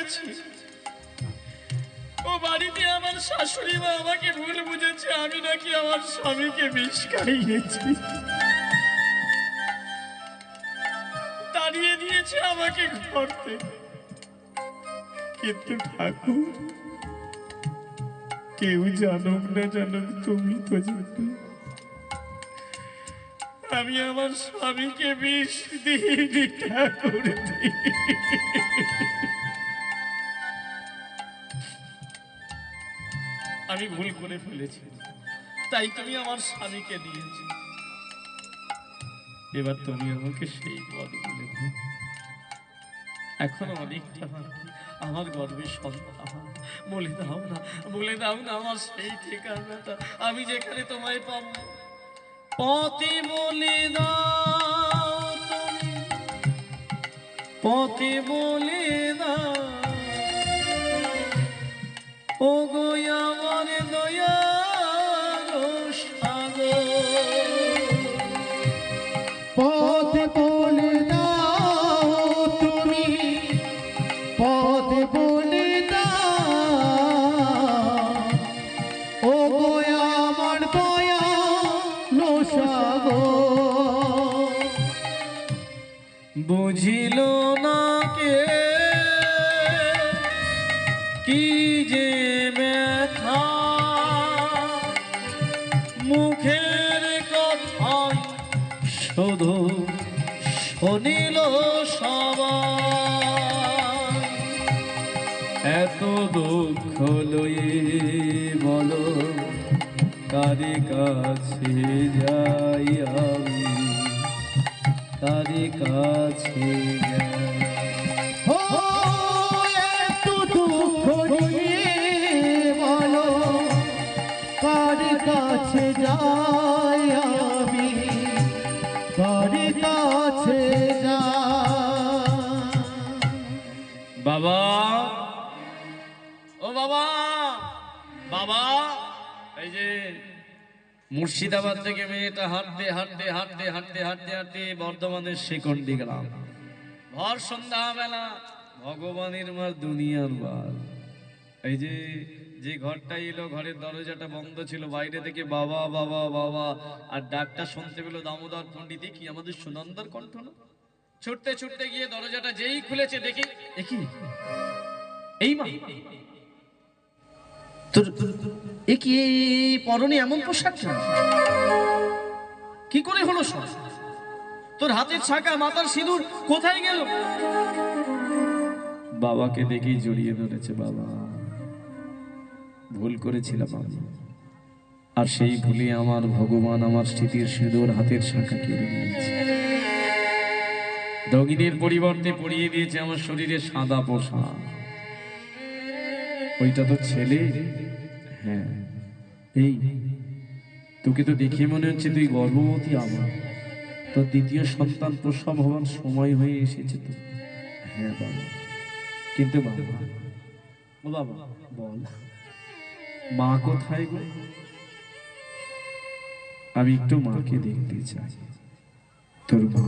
পেরেছি। ও বাড়িতে আমার শাশুড়ি মা আমাকে ভুল বুঝেছে, আমি নাকি আমার স্বামীকে বিষ খাইয়েছি। তাড়িয়ে দিয়েছে আমাকে ঘর থেকে। কিন্তু ঠাকুর, কেউ জানুক না জানুক, তুমি তো জানো আমি আমার স্বামীকে বিষ দিইনি ঠাকুর। আমি ভুল করে ফেলেছি, তাই তুমি আমার স্বামীকে দিয়েছি। এবার তুমি আমাকে সেই বর বলে দাও। এখনো অনেকটা আমার গর্বের সন্তান, বলে দাও না, বলে দাও না আমার সেই ঠিকানাটা, আমি যেখানে তোমায় পাবো। পথে বলে দাও তুমি, পথে বলে দাও ও গো আমার দয়ার সাগর। পথ বলে দাও তুমি, পথ বলে দাও ও গো আমার দয়ালো সাগর। বুঝিল না কে কি যে ব্যথা, মুখের কথাই শুধু শুনিল সবাই। এত দুঃখ লয়ে বলো কারে কাছে যাই আমি, কারে কাছে যাই। ও এত দুঃখ নিয়ে বলো কার কাছে যাই আমি, কার কাছে যাই। বাবা, ও বাবা, বাবা, এই যে মুর্শিদাবাদ থেকে মেয়েটা হাঁটতে হাঁটতে হাঁটতে হাঁটতে হাঁটতে হাঁটতে বর্ধমানের শিকন্ডি গেলাম। ভর সন্ধ্যা বেলা ভগবানের মার দুনিয়ার বার। এই যে যে ঘরটা এলো, ঘরের দরজাটা বন্ধ ছিল, বাইরে থেকে বাবা বাবা বাবা আর ডাকটা শুনতে পেলো দামোদর পণ্ডিত। কি আমাদের সুনন্দর কণ্ঠ না? ছুটতে ছুটতে গিয়ে দরজাটা যেই খুলেছে দেখি দেখি এই মা, তোর এ কি পরনে এমন পোশাক কি করে হলো? সব তোর হাতের ছাকা মাথার সিঁদুর কোথায় গেল? বাবাকে দেখেই জড়িয়ে ধরেছে। বাবা, ভুল করেছিলাম আমি, আর সেই ভুলে আমার ভগবান আমার স্মৃতির সিঁদুর হাতের শাখা কেড়ে নিয়েছে। দগিনের পরিবর্তে পরিয়ে দিয়েছে আমার শরীরে সাদা পোশাক। ওইটা তো ছেলে। হ্যাঁ, এই তোকে তো দেখে মনে হচ্ছে তুই গর্ভবতী। আমার তোর দ্বিতীয় সন্তান প্রসব হওয়ার সময় হয়ে এসেছে তো। হ্যাঁ বাবা, কিন্তু বাবা, ও বাবা বল, মা কোথায় গো? আমি একটু মাকে দেখতে চাই। তোর মা